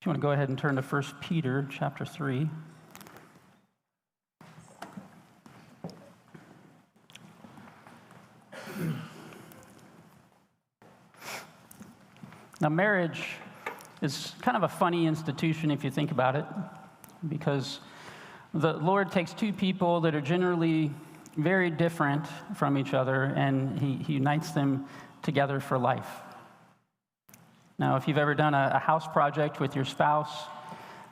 If you want to go ahead and turn to 1 Peter chapter 3. Now, marriage is kind of a funny institution if you think about it, because the Lord takes two people that are generally very different from each other, and He unites them together for life. Now, if you've ever done a house project with your spouse,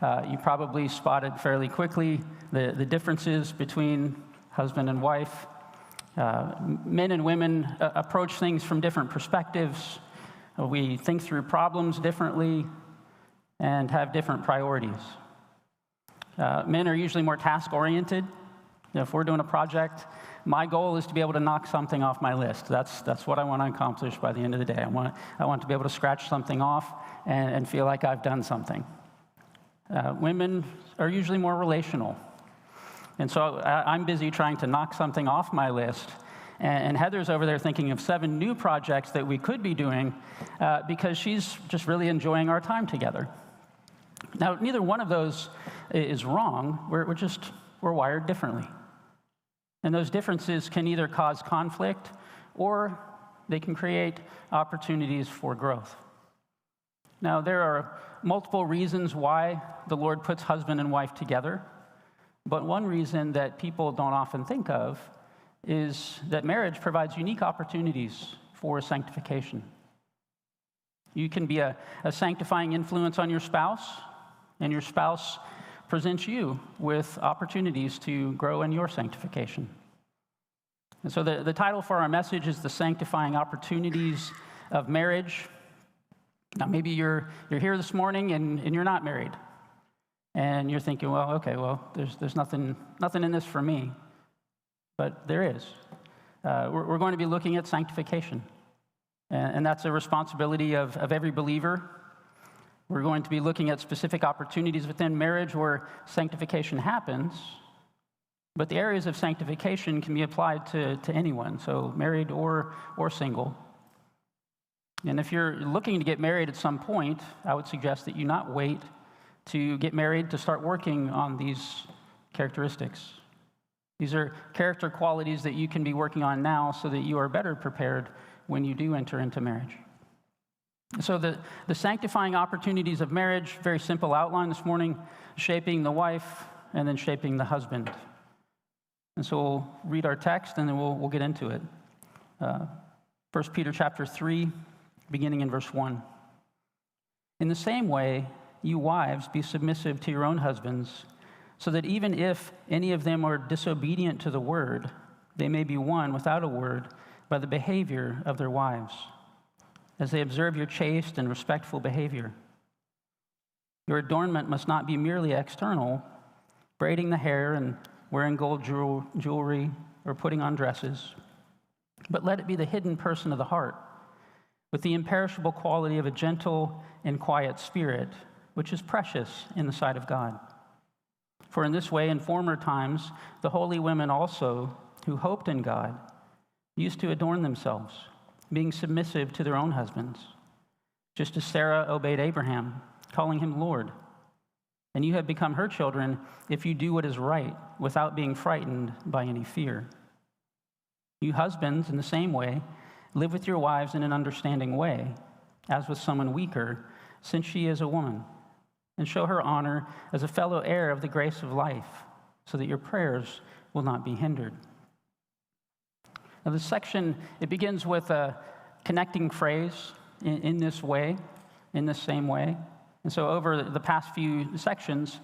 you probably spotted fairly quickly the differences between husband and wife. Men and women approach things from different perspectives. We think through problems differently and have different priorities. Men are usually more task-oriented. If we're doing a project, my goal is to be able to knock something off my list. That's what I want to accomplish by the end of the day. I want to be able to scratch something off and feel like I've done something. Women are usually more relational. And so I'm busy trying to knock something off my list. And Heather's over there thinking of 7 new projects that we could be doing because she's just really enjoying our time together. Now, neither one of those is wrong. We're wired differently. And those differences can either cause conflict or they can create opportunities for growth. Now, there are multiple reasons why the Lord puts husband and wife together, but one reason that people don't often think of is that marriage provides unique opportunities for sanctification. You can be a sanctifying influence on your spouse, and your spouse presents you with opportunities to grow in your sanctification. And so the title for our message is The Sanctifying Opportunities of Marriage. Now, maybe you're here this morning and you're not married. And you're thinking, there's nothing in this for me. But there is. We're going to be looking at sanctification. And that's a responsibility of every believer. We're going to be looking at specific opportunities within marriage where sanctification happens. But the areas of sanctification can be applied to anyone, so married or single. And if you're looking to get married at some point, I would suggest that you not wait to get married to start working on these characteristics. These are character qualities that you can be working on now so that you are better prepared when you do enter into marriage. So the sanctifying opportunities of marriage, very simple outline this morning, shaping the wife and then shaping the husband. And so we'll read our text and then we'll get into it. 1 Peter chapter 3, beginning in verse 1. In the same way, you wives, be submissive to your own husbands, so that even if any of them are disobedient to the word, they may be won without a word by the behavior of their wives, as they observe your chaste and respectful behavior. Your adornment must not be merely external, braiding the hair and wearing gold jewelry or putting on dresses, but let it be the hidden person of the heart, with the imperishable quality of a gentle and quiet spirit, which is precious in the sight of God. For in this way, in former times, the holy women also, who hoped in God, used to adorn themselves, being submissive to their own husbands, just as Sarah obeyed Abraham, calling him Lord. And you have become her children if you do what is right, without being frightened by any fear. You husbands, in the same way, live with your wives in an understanding way, as with someone weaker, since she is a woman, and show her honor as a fellow heir of the grace of life, so that your prayers will not be hindered. Now, this section, it begins with a connecting phrase in this way, in this same way. And so over the past few sections,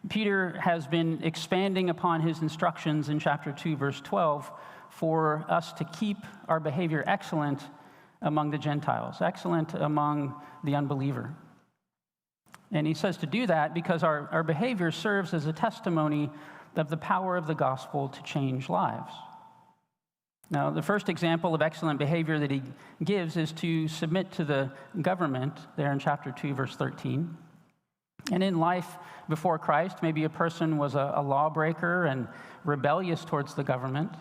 Peter has been expanding upon his instructions in chapter 2, verse 12, for us to keep our behavior excellent among the Gentiles, excellent among the unbeliever. And he says to do that because our behavior serves as a testimony of the power of the gospel to change lives. Now, the first example of excellent behavior that he gives is to submit to the government there in chapter 2, verse 13. And in life before Christ, maybe a person was a lawbreaker and rebellious towards the government.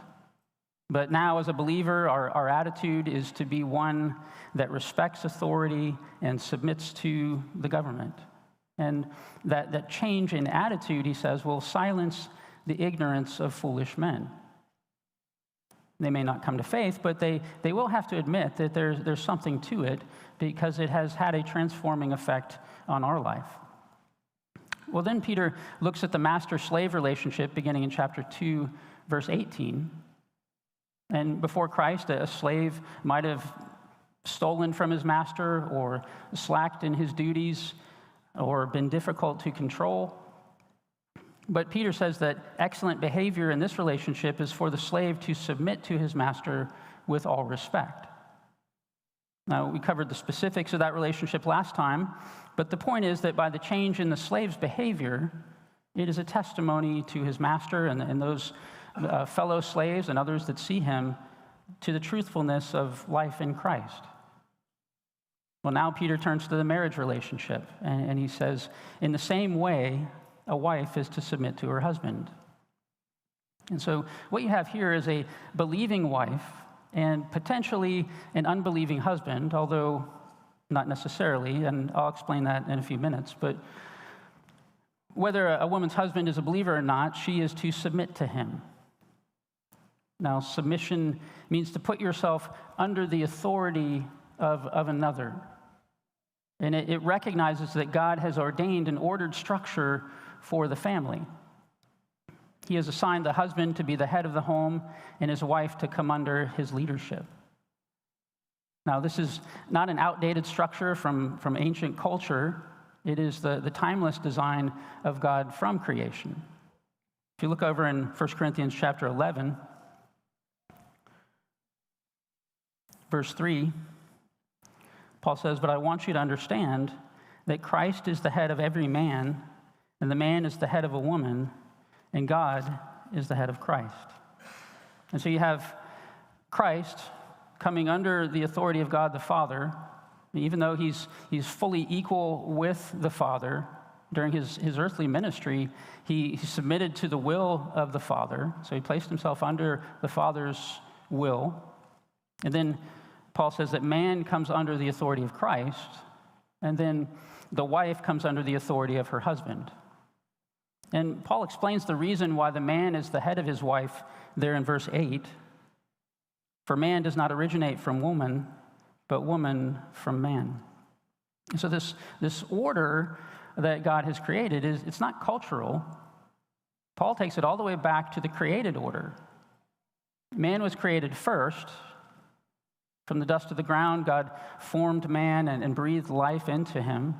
But now, as a believer, our attitude is to be one that respects authority and submits to the government. And that change in attitude, he says, will silence the ignorance of foolish men. They may not come to faith, but they will have to admit that there's something to it because it has had a transforming effect on our life. Well, then Peter looks at the master-slave relationship beginning in chapter 2, verse 18. And before Christ, a slave might have stolen from his master or slacked in his duties or been difficult to control. But Peter says that excellent behavior in this relationship is for the slave to submit to his master with all respect. Now, we covered the specifics of that relationship last time, but the point is that by the change in the slave's behavior, it is a testimony to his master and those fellow slaves and others that see him to the truthfulness of life in Christ. Well, now Peter turns to the marriage relationship, and he says, in the same way, a wife is to submit to her husband. And so what you have here is a believing wife and potentially an unbelieving husband, although not necessarily, and I'll explain that in a few minutes. But whether a woman's husband is a believer or not, she is to submit to him. Now, submission means to put yourself under the authority of another. And it recognizes that God has ordained an ordered structure for the family. He has assigned the husband to be the head of the home and his wife to come under his leadership. Now, this is not an outdated structure from ancient culture. It is the timeless design of God from creation. If you look over in 1 Corinthians chapter 11, verse 3, Paul says, "But I want you to understand that Christ is the head of every man, and the man is the head of a woman, and God is the head of Christ." And so you have Christ coming under the authority of God the Father, even though he's fully equal with the Father. During his earthly ministry, he submitted to the will of the Father, so he placed himself under the Father's will. And then Paul says that man comes under the authority of Christ, and then the wife comes under the authority of her husband. And Paul explains the reason why the man is the head of his wife there in verse 8. "For man does not originate from woman, but woman from man." And so this order that God has created, it's not cultural. Paul takes it all the way back to the created order. Man was created first. From the dust of the ground, God formed man and breathed life into him.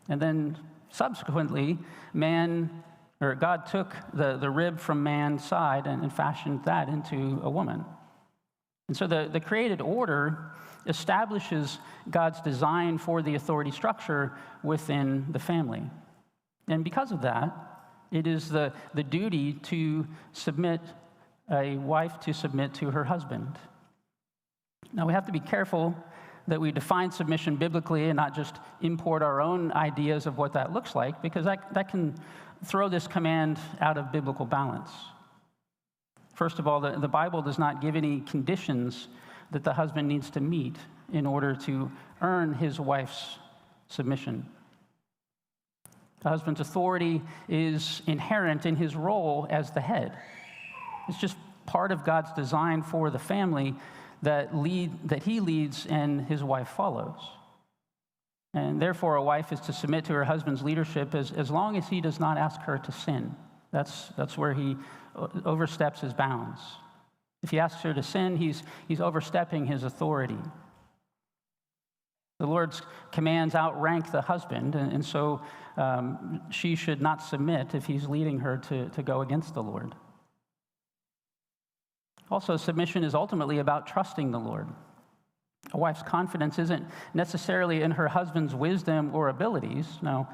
And then subsequently, God took the rib from man's side and fashioned that into a woman. And so the created order establishes God's design for the authority structure within the family. And because of that, it is the duty to submit, a wife to submit to her husband. Now, we have to be careful that we define submission biblically and not just import our own ideas of what that looks like, because that can throw this command out of biblical balance. First of all, the Bible does not give any conditions that the husband needs to meet in order to earn his wife's submission. The husband's authority is inherent in his role as the head. It's just part of God's design for the family that he leads and his wife follows. And therefore, a wife is to submit to her husband's leadership as long as he does not ask her to sin. That's where he oversteps his bounds. If he asks her to sin, he's overstepping his authority. The Lord's commands outrank the husband, and so she should not submit if he's leading her to go against the Lord. Also, submission is ultimately about trusting the Lord. A wife's confidence isn't necessarily in her husband's wisdom or abilities. No,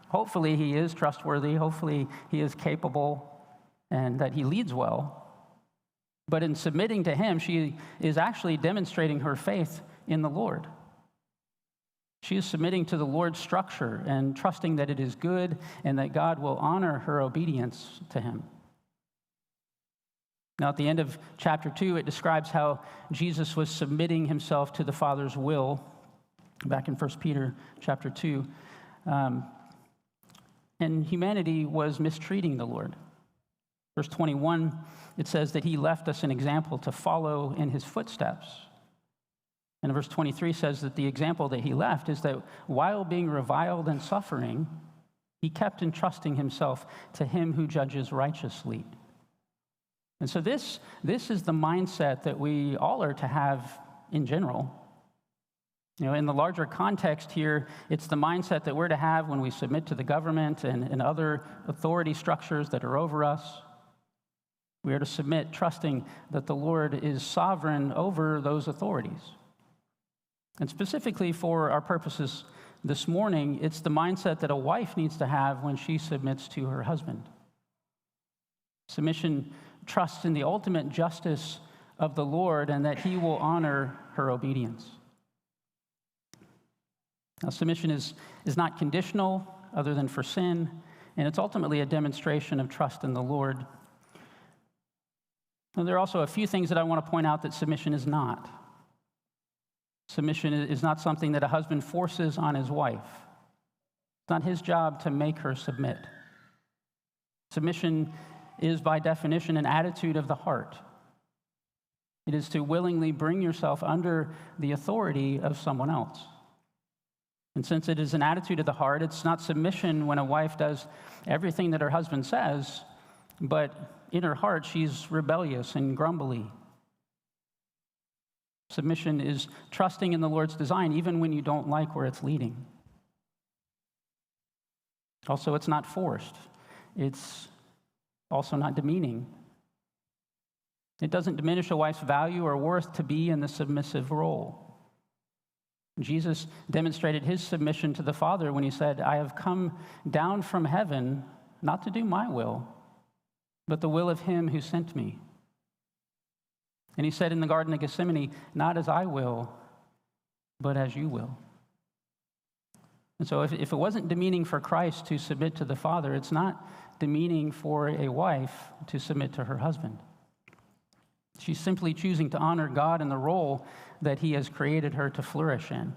hopefully he is trustworthy. Hopefully he is capable and that he leads well. But in submitting to him, she is actually demonstrating her faith in the Lord. She is submitting to the Lord's structure and trusting that it is good and that God will honor her obedience to him. Now, at the end of chapter 2, it describes how Jesus was submitting himself to the Father's will. Back in 1 Peter chapter 2, and humanity was mistreating the Lord. Verse 21, it says that he left us an example to follow in his footsteps. And verse 23 says that the example that he left is that while being reviled and suffering, he kept entrusting himself to him who judges righteously. And so this is the mindset that we all are to have in general. In the larger context here, it's the mindset that we're to have when we submit to the government and other authority structures that are over us. We are to submit, trusting that the Lord is sovereign over those authorities. And specifically for our purposes this morning, it's the mindset that a wife needs to have when she submits to her husband. Submission trusts in the ultimate justice of the Lord and that he will honor her obedience. Now, submission is not conditional other than for sin, and it's ultimately a demonstration of trust in the Lord. And there are also a few things that I want to point out that submission is not. Submission is not something that a husband forces on his wife. It's not his job to make her submit. Submission is, by definition, an attitude of the heart. It is to willingly bring yourself under the authority of someone else. And since it is an attitude of the heart, it's not submission when a wife does everything that her husband says, but in her heart, she's rebellious and grumbly. Submission is trusting in the Lord's design, even when you don't like where it's leading. Also, it's not forced. It's also not demeaning. It doesn't diminish a wife's value or worth to be in the submissive role. Jesus demonstrated his submission to the Father when he said, "I have come down from heaven not to do my will, but the will of him who sent me." And he said in the Garden of Gethsemane, "Not as I will, but as you will." And so if it wasn't demeaning for Christ to submit to the Father, it's not demeaning for a wife to submit to her husband. She's simply choosing to honor God in the role that he has created her to flourish in.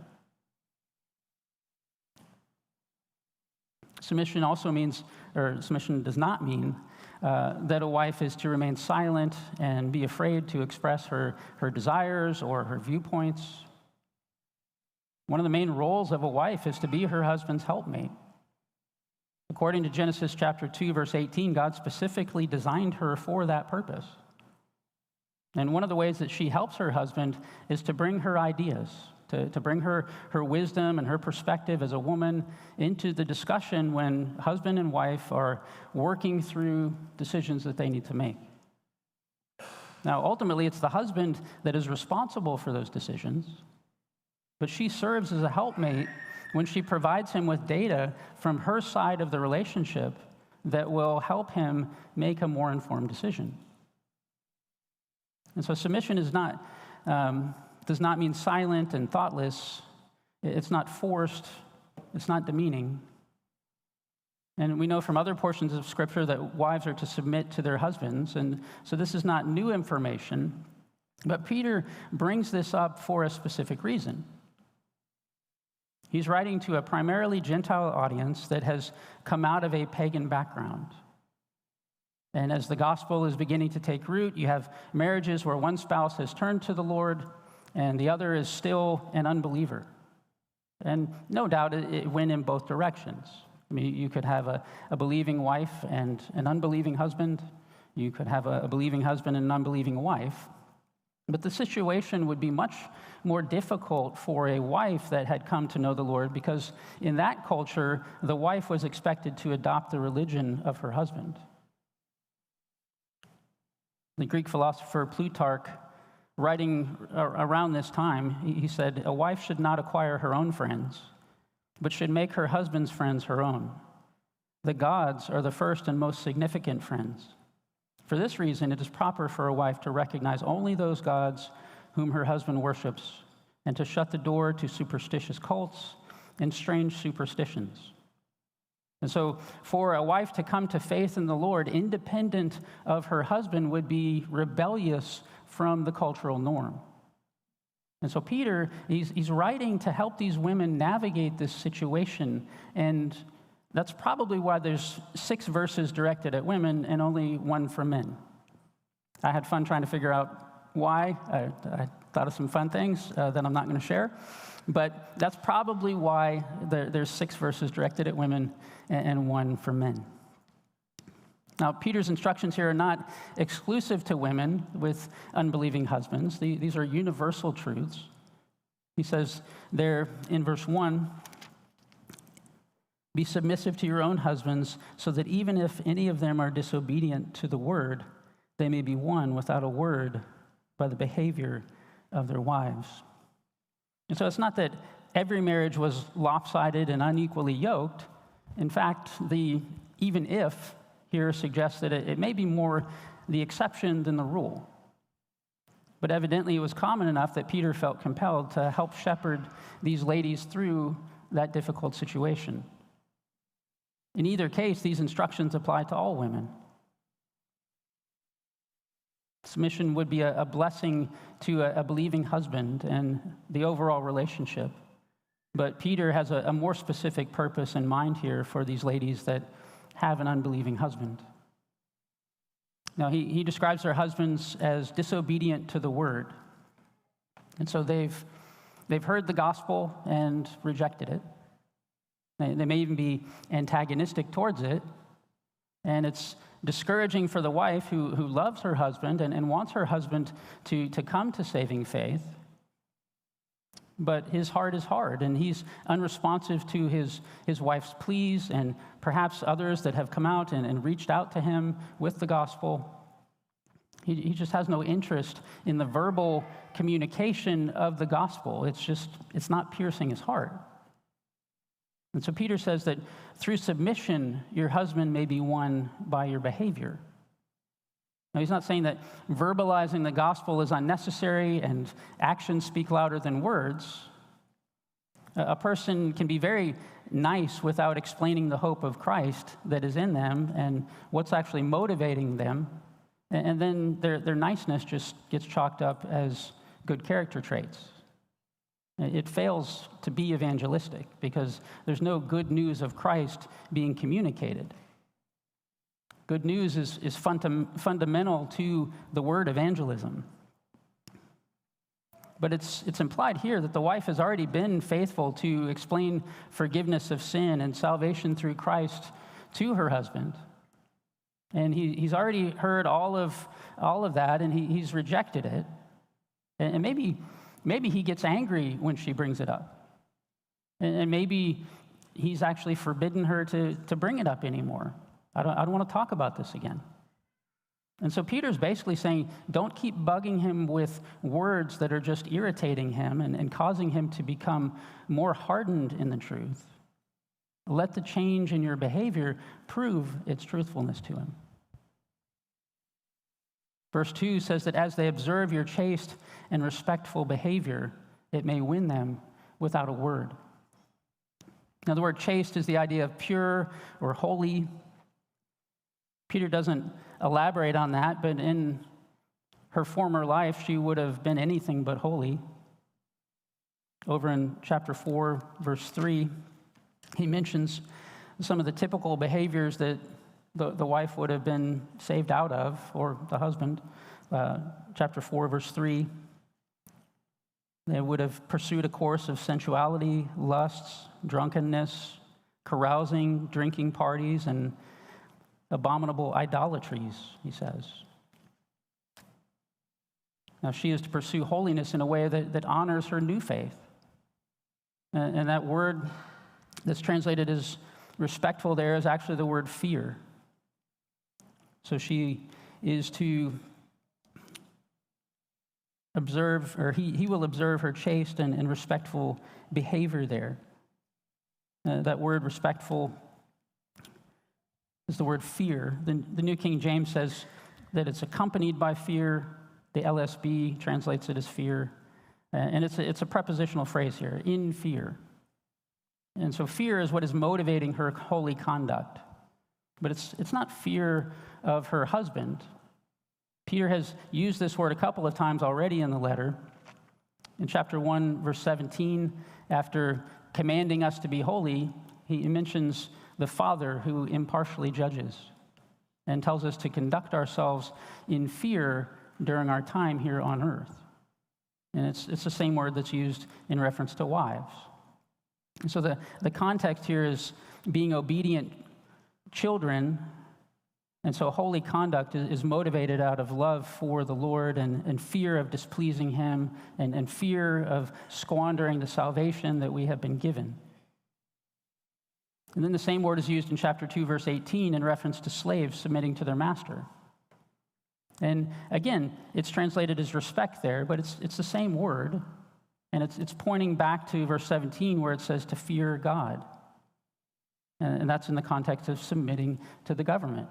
Submission does not mean that a wife is to remain silent and be afraid to express her desires or her viewpoints. One of the main roles of a wife is to be her husband's helpmate. According to Genesis chapter 2, verse 18, God specifically designed her for that purpose. And one of the ways that she helps her husband is to bring her ideas, to bring her wisdom and her perspective as a woman into the discussion when husband and wife are working through decisions that they need to make. Now, ultimately, it's the husband that is responsible for those decisions, but she serves as a helpmate when she provides him with data from her side of the relationship that will help him make a more informed decision. And so submission does not mean silent and thoughtless. It's not forced. It's not demeaning. And we know from other portions of Scripture that wives are to submit to their husbands. And so this is not new information. But Peter brings this up for a specific reason. He's writing to a primarily Gentile audience that has come out of a pagan background. And as the gospel is beginning to take root, you have marriages where one spouse has turned to the Lord and the other is still an unbeliever. And no doubt it went in both directions. I mean, you could have a believing wife and an unbelieving husband. You could have a believing husband and an unbelieving wife. But the situation would be much more difficult for a wife that had come to know the Lord, because in that culture, the wife was expected to adopt the religion of her husband. The Greek philosopher Plutarch, writing around this time, he said, "A wife should not acquire her own friends, but should make her husband's friends her own. The gods are the first and most significant friends. For this reason, it is proper for a wife to recognize only those gods whom her husband worships, and to shut the door to superstitious cults and strange superstitions." And so for a wife to come to faith in the Lord, independent of her husband, would be rebellious from the cultural norm. And so Peter, he's writing to help these women navigate this situation and That's probably why there's 6 verses directed at women and only 1 for men. I had fun trying to figure out why. I thought of some fun things that I'm not going to share. But that's probably why there's 6 verses directed at women and 1 for men. Now, Peter's instructions here are not exclusive to women with unbelieving husbands. These are universal truths. He says there in verse 1, "Be submissive to your own husbands, so that even if any of them are disobedient to the word, they may be won without a word by the behavior of their wives." And so it's not that every marriage was lopsided and unequally yoked. In fact, the "even if" here suggests that it may be more the exception than the rule. But evidently it was common enough that Peter felt compelled to help shepherd these ladies through that difficult situation. In either case, these instructions apply to all women. Submission would be a blessing to a believing husband and the overall relationship. But Peter has a more specific purpose in mind here for these ladies that have an unbelieving husband. Now, he describes their husbands as disobedient to the word. And so they've heard the gospel and rejected it. They may even be antagonistic towards it. And it's discouraging for the wife who loves her husband and wants her husband to come to saving faith. But his heart is hard, and he's unresponsive to his wife's pleas and perhaps others that have come out and reached out to him with the gospel. He just has no interest in the verbal communication of the gospel. It's not piercing his heart. And so Peter says that through submission, your husband may be won by your behavior. Now, he's not saying that verbalizing the gospel is unnecessary and actions speak louder than words. A person can be very nice without explaining the hope of Christ that is in them and what's actually motivating them. And then their niceness just gets chalked up as good character traits. It fails to be evangelistic because there's no good news of Christ being communicated. Good news is fundamental to the word evangelism. But it's implied here that the wife has already been faithful to explain forgiveness of sin and salvation through Christ to her husband. And he's already heard all of that, and he's rejected it. And maybe he gets angry when she brings it up. And maybe he's actually forbidden her to bring it up anymore. I don't want to talk about this again. And so Peter's basically saying, don't keep bugging him with words that are just irritating him and causing him to become more hardened in the truth. Let the change in your behavior prove its truthfulness to him. Verse 2 says that as they observe your chaste and respectful behavior, it may win them without a word. Now, the word chaste is the idea of pure or holy. Peter doesn't elaborate on that, but in her former life, she would have been anything but holy. Over in chapter 4, verse 3, he mentions some of the typical behaviors that the wife would have been saved out of, or the husband. Chapter 4, verse 3, they would have pursued a course of sensuality, lusts, drunkenness, carousing, drinking parties, and abominable idolatries, he says. Now, she is to pursue holiness in a way that honors her new faith. And that word that's translated as respectful there is actually the word fear. So she is to observe, or he will observe her chaste and respectful behavior there. That word respectful is the word fear. The New King James says that it's accompanied by fear. The LSB translates it as fear. And it's a prepositional phrase here, in fear. And so fear is what is motivating her holy conduct. But it's not fear of her husband. Peter has used this word a couple of times already in the letter. In chapter 1, verse 17, after commanding us to be holy, he mentions the Father who impartially judges and tells us to conduct ourselves in fear during our time here on earth. And it's the same word that's used in reference to wives. And so the context here is being obedient children. And so holy conduct is motivated out of love for the Lord and fear of displeasing him and fear of squandering the salvation that we have been given. And then the same word is used in chapter 2, verse 18 in reference to slaves submitting to their master. And again, it's translated as respect there, but it's the same word. And it's pointing back to verse 17 where it says to fear God. And that's in the context of submitting to the government.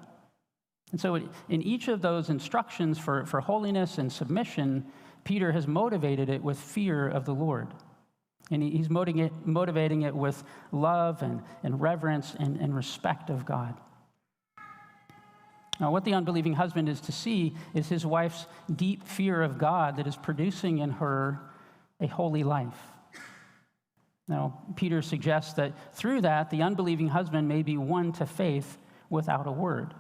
And so in each of those instructions for holiness and submission, Peter has motivated it with fear of the Lord. And he's motivating it with love and reverence and respect of God. Now, what the unbelieving husband is to see is his wife's deep fear of God that is producing in her a holy life. Now, Peter suggests that through that, the unbelieving husband may be won to faith without a word.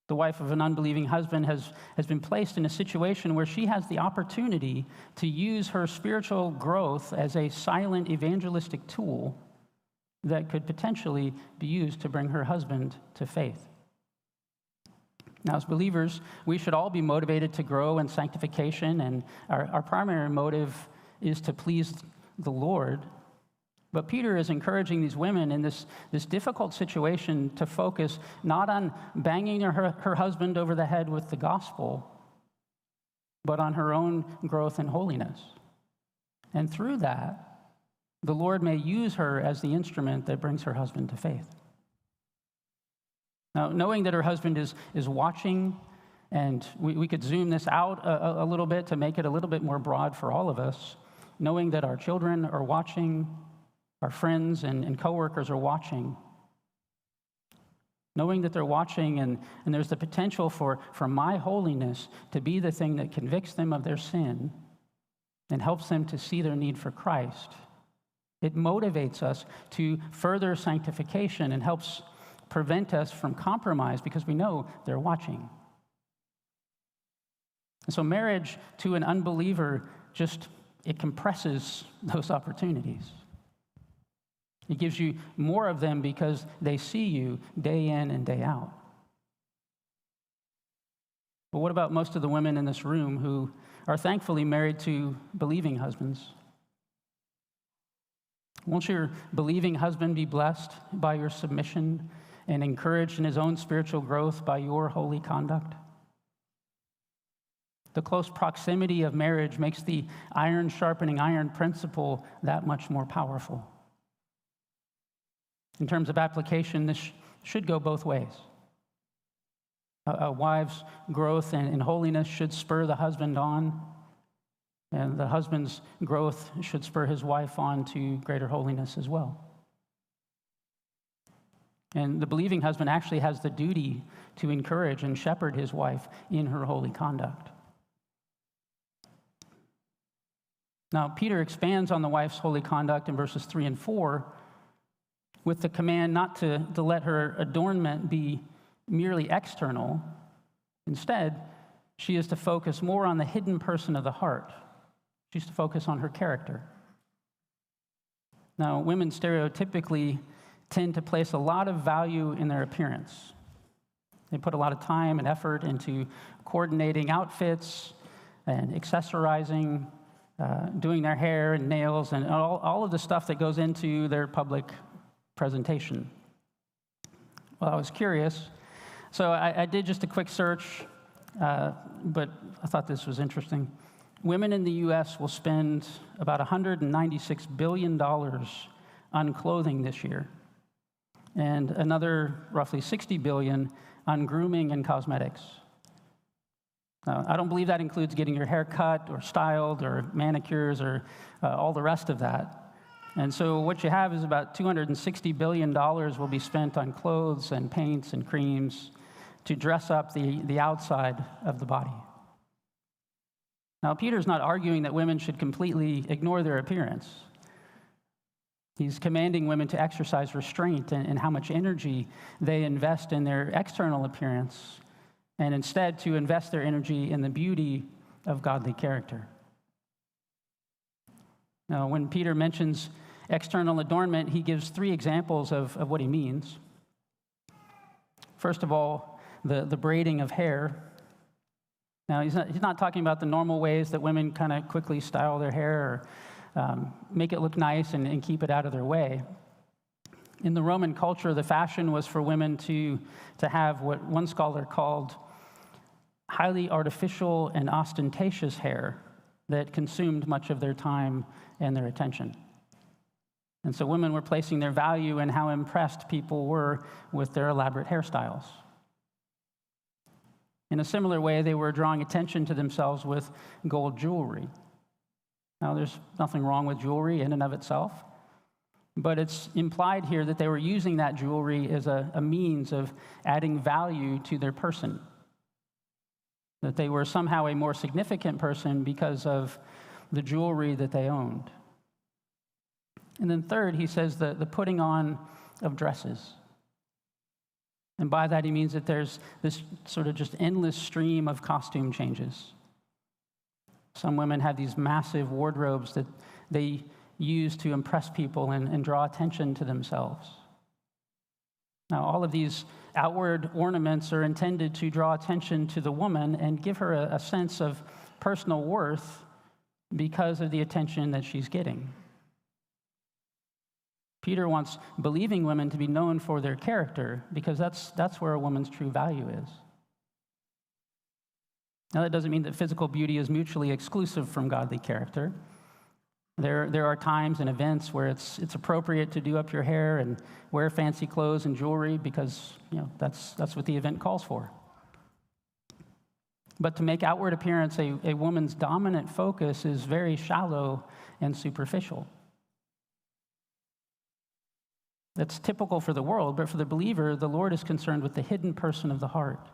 The wife of an unbelieving husband has been placed in a situation where she has the opportunity to use her spiritual growth as a silent evangelistic tool that could potentially be used to bring her husband to faith. Now, as believers, we should all be motivated to grow in sanctification, and our primary motive is to please the Lord. But Peter is encouraging these women in this difficult situation to focus not on banging her husband over the head with the gospel, but on her own growth in holiness. And through that, the Lord may use her as the instrument that brings her husband to faith. Now, knowing that her husband is watching, and we could zoom this out a little bit to make it a little bit more broad for all of us, knowing that our children are watching, our friends and coworkers are watching. Knowing that they're watching and there's the potential for my holiness to be the thing that convicts them of their sin and helps them to see their need for Christ. It motivates us to further sanctification and helps prevent us from compromise because we know they're watching. And so marriage to an unbeliever it compresses those opportunities. It gives you more of them because they see you day in and day out. But what about most of the women in this room who are thankfully married to believing husbands? Won't your believing husband be blessed by your submission and encouraged in his own spiritual growth by your holy conduct? The close proximity of marriage makes the iron sharpening iron principle that much more powerful. In terms of application, this should go both ways. A wife's growth in holiness should spur the husband on, and the husband's growth should spur his wife on to greater holiness as well. And the believing husband actually has the duty to encourage and shepherd his wife in her holy conduct. Now, Peter expands on the wife's holy conduct in verses 3 and 4 with the command not to let her adornment be merely external. Instead, she is to focus more on the hidden person of the heart. She's to focus on her character. Now, women stereotypically tend to place a lot of value in their appearance. They put a lot of time and effort into coordinating outfits and accessorizing, doing their hair and nails and all of the stuff that goes into their public presentation. Well, I was curious, so I did just a quick search, but I thought this was interesting. Women in the U.S. will spend about $196 billion on clothing this year, and another roughly $60 billion on grooming and cosmetics. I don't believe that includes getting your hair cut or styled or manicures or all the rest of that. And so what you have is about $260 billion will be spent on clothes and paints and creams to dress up the outside of the body. Now, Peter's not arguing that women should completely ignore their appearance. He's commanding women to exercise restraint in how much energy they invest in their external appearance, and instead to invest their energy in the beauty of godly character. Now, when Peter mentions external adornment, he gives 3 examples of what he means. First of all, the braiding of hair. Now, he's not talking about the normal ways that women kind of quickly style their hair or make it look nice and keep it out of their way. In the Roman culture, the fashion was for women to have what one scholar called highly artificial and ostentatious hair that consumed much of their time and their attention. And so women were placing their value in how impressed people were with their elaborate hairstyles. In a similar way, they were drawing attention to themselves with gold jewelry. Now, there's nothing wrong with jewelry in and of itself, but it's implied here that they were using that jewelry as a means of adding value to their person, that they were somehow a more significant person because of the jewelry that they owned. And then third, he says the putting on of dresses. And by that, he means that there's this sort of just endless stream of costume changes. Some women have these massive wardrobes that they use to impress people and draw attention to themselves. Now, all of these outward ornaments are intended to draw attention to the woman and give her a sense of personal worth because of the attention that she's getting. Peter wants believing women to be known for their character because that's where a woman's true value is. Now, that doesn't mean that physical beauty is mutually exclusive from godly character. There are times and events where it's appropriate to do up your hair and wear fancy clothes and jewelry because, that's what the event calls for. But to make outward appearance a woman's dominant focus is very shallow and superficial. That's typical for the world, but for the believer, the Lord is concerned with the hidden person of the heart.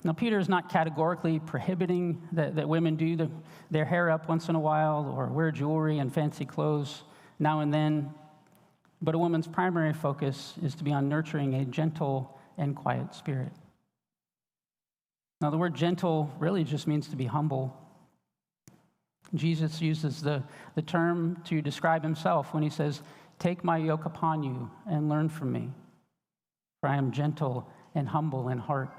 Now, Peter is not categorically prohibiting that women do their hair up once in a while or wear jewelry and fancy clothes now and then, but a woman's primary focus is to be on nurturing a gentle and quiet spirit. Now, the word gentle really just means to be humble. Jesus uses the term to describe himself when he says, "Take my yoke upon you and learn from me, for I am gentle and humble in heart."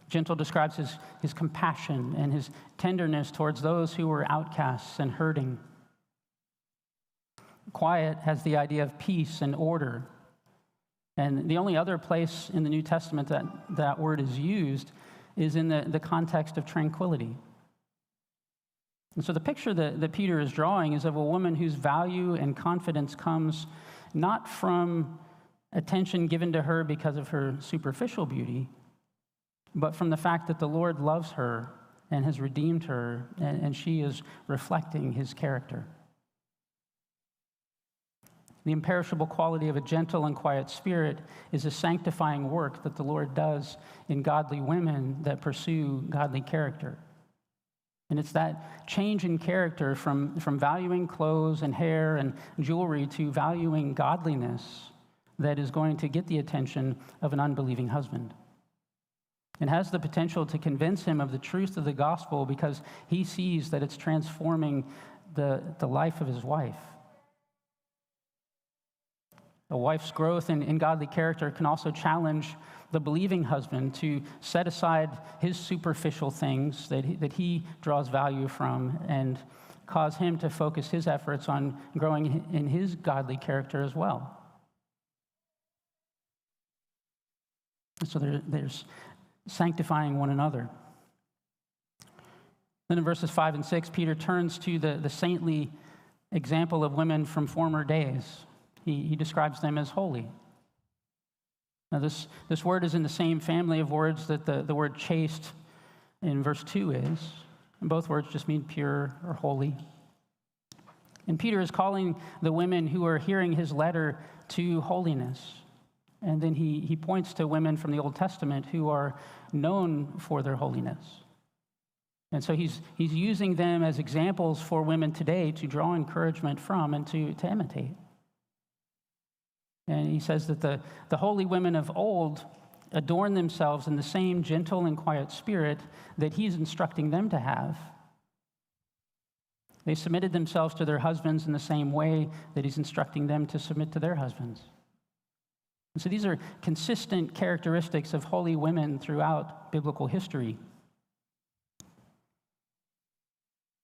Gentle describes his compassion and his tenderness towards those who were outcasts and hurting. Quiet has the idea of peace and order. And the only other place in the New Testament that word is used is in the context of tranquility. And so the picture that Peter is drawing is of a woman whose value and confidence comes not from attention given to her because of her superficial beauty, but from the fact that the Lord loves her and has redeemed her, and she is reflecting his character. The imperishable quality of a gentle and quiet spirit is a sanctifying work that the Lord does in godly women that pursue godly character. And it's that change in character from valuing clothes and hair and jewelry to valuing godliness that is going to get the attention of an unbelieving husband. It has the potential to convince him of the truth of the gospel because he sees that it's transforming the life of his wife. A wife's growth in godly character can also challenge the believing husband to set aside his superficial things that he draws value from and cause him to focus his efforts on growing in his godly character as well. So there's sanctifying one another. Then in verses 5 and 6, Peter turns to the saintly example of women from former days. He describes them as holy. Now this word is in the same family of words that the word chaste in verse 2 is. And both words just mean pure or holy. And Peter is calling the women who are hearing his letter to holiness. And then he points to women from the Old Testament who are known for their holiness. And so he's using them as examples for women today to draw encouragement from and to imitate. And he says that the holy women of old adorn themselves in the same gentle and quiet spirit that he's instructing them to have. They submitted themselves to their husbands in the same way that he's instructing them to submit to their husbands. And so these are consistent characteristics of holy women throughout biblical history.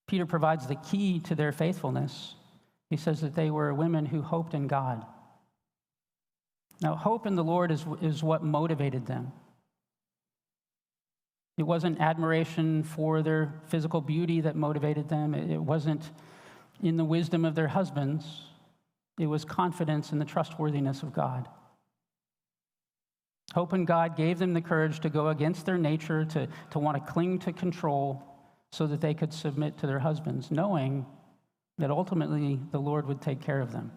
Peter provides the key to their faithfulness. He says that they were women who hoped in God. Now, hope in the Lord is what motivated them. It wasn't admiration for their physical beauty that motivated them. It wasn't in the wisdom of their husbands. It was confidence in the trustworthiness of God. Hope in God gave them the courage to go against their nature, to want to cling to control so that they could submit to their husbands, knowing that ultimately the Lord would take care of them.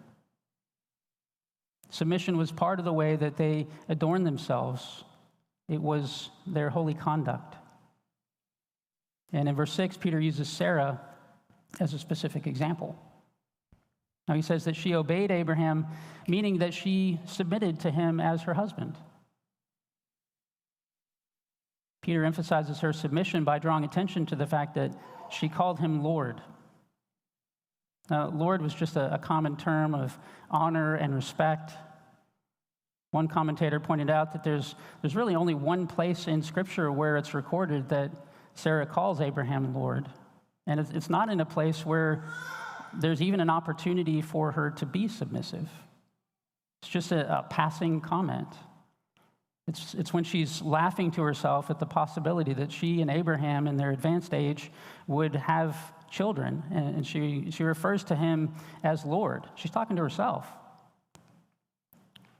Submission was part of the way that they adorned themselves. It was their holy conduct. And in verse 6, Peter uses Sarah as a specific example. Now he says that she obeyed Abraham, meaning that she submitted to him as her husband. Peter emphasizes her submission by drawing attention to the fact that she called him Lord. Now, Lord was just a common term of honor and respect. One commentator pointed out that there's really only one place in Scripture where it's recorded that Sarah calls Abraham Lord. And it's not in a place where there's even an opportunity for her to be submissive. It's just a passing comment. It's when she's laughing to herself at the possibility that she and Abraham in their advanced age would have children, and she refers to him as Lord. She's talking to herself.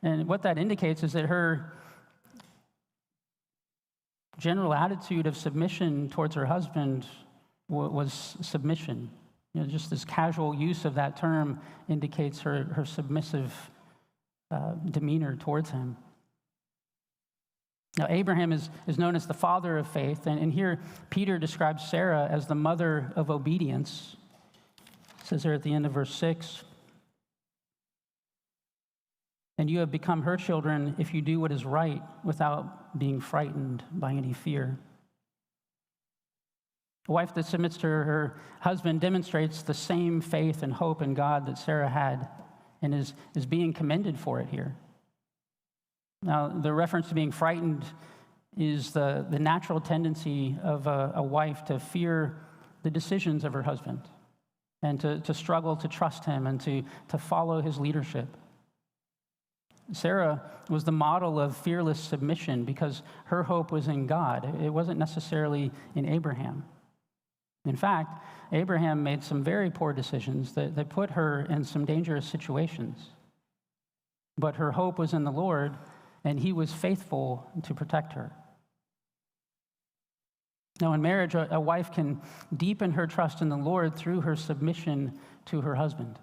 And what that indicates is that her general attitude of submission towards her husband was submission. Just this casual use of that term indicates her submissive demeanor towards him. Now, Abraham is known as the father of faith, and here Peter describes Sarah as the mother of obedience. It says there at the end of verse 6, "And you have become her children if you do what is right without being frightened by any fear." A wife that submits to her husband demonstrates the same faith and hope in God that Sarah had and is being commended for it here. Now, the reference to being frightened is the natural tendency of a wife to fear the decisions of her husband and to struggle to trust him and to follow his leadership. Sarah was the model of fearless submission because her hope was in God. It wasn't necessarily in Abraham. In fact, Abraham made some very poor decisions that put her in some dangerous situations. But her hope was in the Lord, and he was faithful to protect her. Now, in marriage, a wife can deepen her trust in the Lord through her submission to her husband.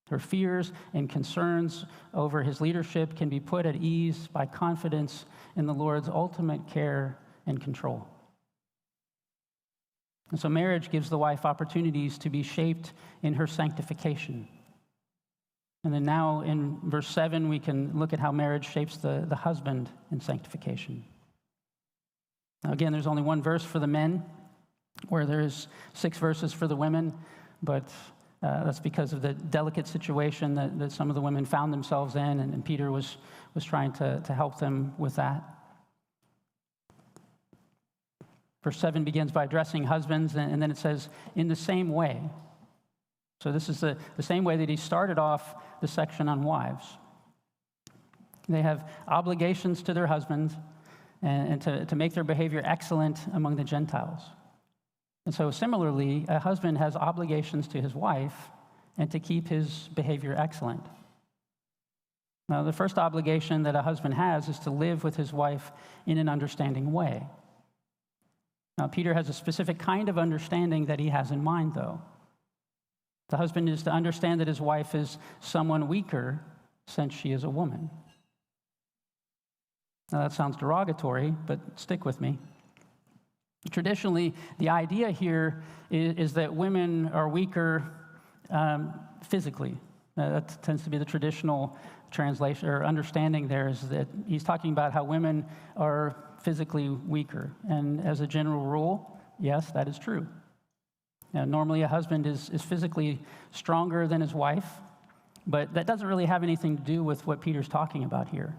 Her fears and concerns over his leadership can be put at ease by confidence in the Lord's ultimate care and control. And so marriage gives the wife opportunities to be shaped in her sanctification. And then now in verse 7, we can look at how marriage shapes the husband in sanctification. Now again, there's only one verse for the men, where there's 6 verses for the women, but that's because of the delicate situation that some of the women found themselves in, and Peter was trying to help them with that. Verse 7 begins by addressing husbands, and then it says, in the same way. So this is the same way that he started off the section on wives. They have obligations to their husbands and to make their behavior excellent among the Gentiles. And so similarly, a husband has obligations to his wife and to keep his behavior excellent. Now, the first obligation that a husband has is to live with his wife in an understanding way. Now, Peter has a specific kind of understanding that he has in mind, though. The husband is to understand that his wife is someone weaker since she is a woman. Now, that sounds derogatory, but stick with me. Traditionally, the idea here is that women are weaker physically. That tends to be the traditional translation or understanding there, is that he's talking about how women are physically weaker. And as a general rule, yes, that is true. Now, normally, a husband is physically stronger than his wife, but that doesn't really have anything to do with what Peter's talking about here.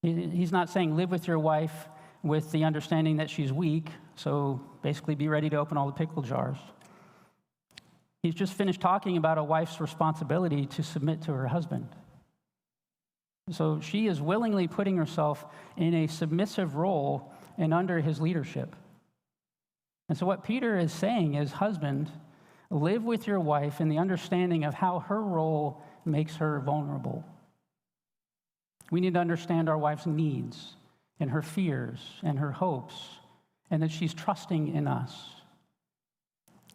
He's not saying live with your wife with the understanding that she's weak, so basically be ready to open all the pickle jars. He's just finished talking about a wife's responsibility to submit to her husband. So she is willingly putting herself in a submissive role and under his leadership. And so what Peter is saying is, husband, live with your wife in the understanding of how her role makes her vulnerable. We need to understand our wife's needs and her fears and her hopes, and that she's trusting in us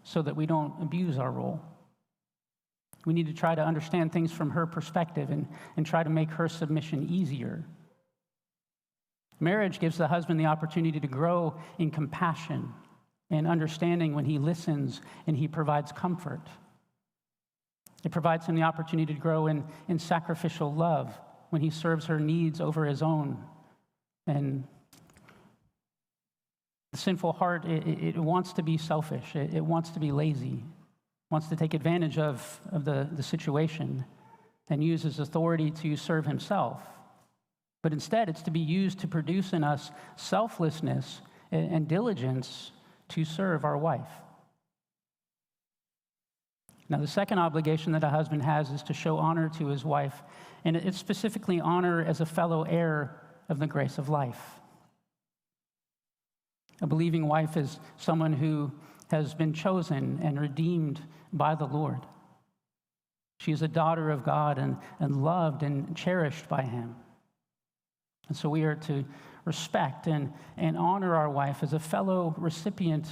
so that we don't abuse our role. We need to try to understand things from her perspective and try to make her submission easier. Marriage gives the husband the opportunity to grow in compassion and understanding when he listens and he provides comfort. It provides him the opportunity to grow in sacrificial love when he serves her needs over his own. And the sinful heart, it wants to be selfish. It wants to be lazy. Wants to take advantage of the situation and use his authority to serve himself. But instead, it's to be used to produce in us selflessness and diligence to serve our wife. Now, the second obligation that a husband has is to show honor to his wife, and it's specifically honor as a fellow heir of the grace of life. A believing wife is someone who has been chosen and redeemed by the Lord. She is a daughter of God and loved and cherished by him. And so we are to respect and honor our wife as a fellow recipient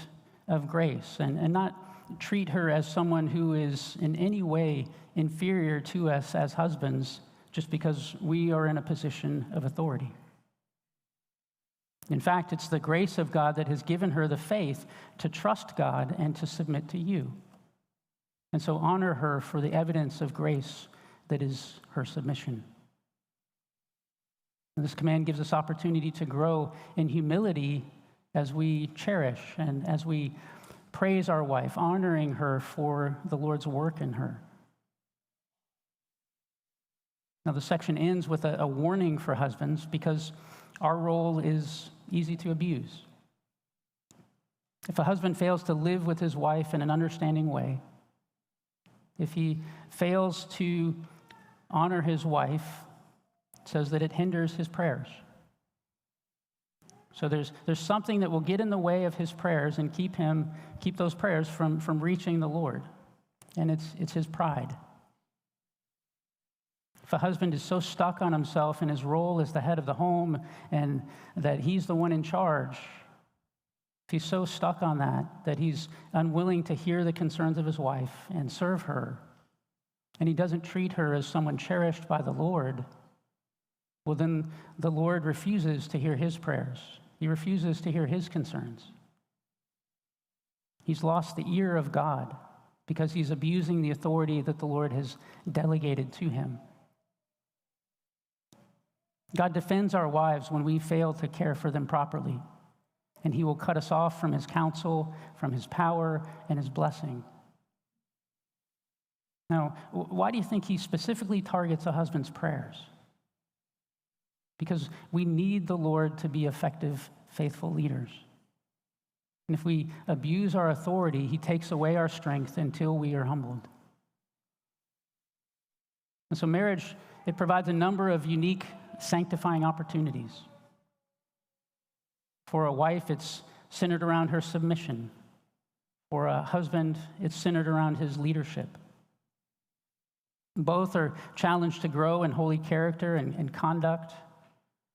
of grace and not treat her as someone who is in any way inferior to us as husbands just because we are in a position of authority. In fact, it's the grace of God that has given her the faith to trust God and to submit to you. And so honor her for the evidence of grace that is her submission. And this command gives us opportunity to grow in humility as we cherish and as we praise our wife, honoring her for the Lord's work in her. Now, the section ends with a warning for husbands because our role is easy to abuse. If a husband fails to live with his wife in an understanding way, if he fails to honor his wife, it says that it hinders his prayers. So there's something that will get in the way of his prayers and keep those prayers from reaching the Lord. And it's his pride. If a husband is so stuck on himself and his role as the head of the home and that he's the one in charge, if he's so stuck on that he's unwilling to hear the concerns of his wife and serve her, and he doesn't treat her as someone cherished by the Lord, well, then the Lord refuses to hear his prayers. He refuses to hear his concerns. He's lost the ear of God because he's abusing the authority that the Lord has delegated to him. God defends our wives when we fail to care for them properly, and he will cut us off from his counsel, from his power, and his blessing. Now, why do you think he specifically targets a husband's prayers? Because we need the Lord to be effective, faithful leaders. And if we abuse our authority, he takes away our strength until we are humbled. And so marriage, it provides a number of unique sanctifying opportunities. For a wife, it's centered around her submission. For a husband, it's centered around his leadership. Both are challenged to grow in holy character and conduct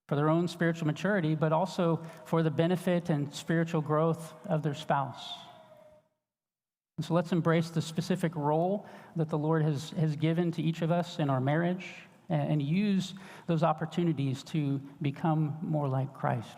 for their own spiritual maturity, but also for the benefit and spiritual growth of their spouse. And so let's embrace the specific role that the Lord has given to each of us in our marriage and use those opportunities to become more like Christ.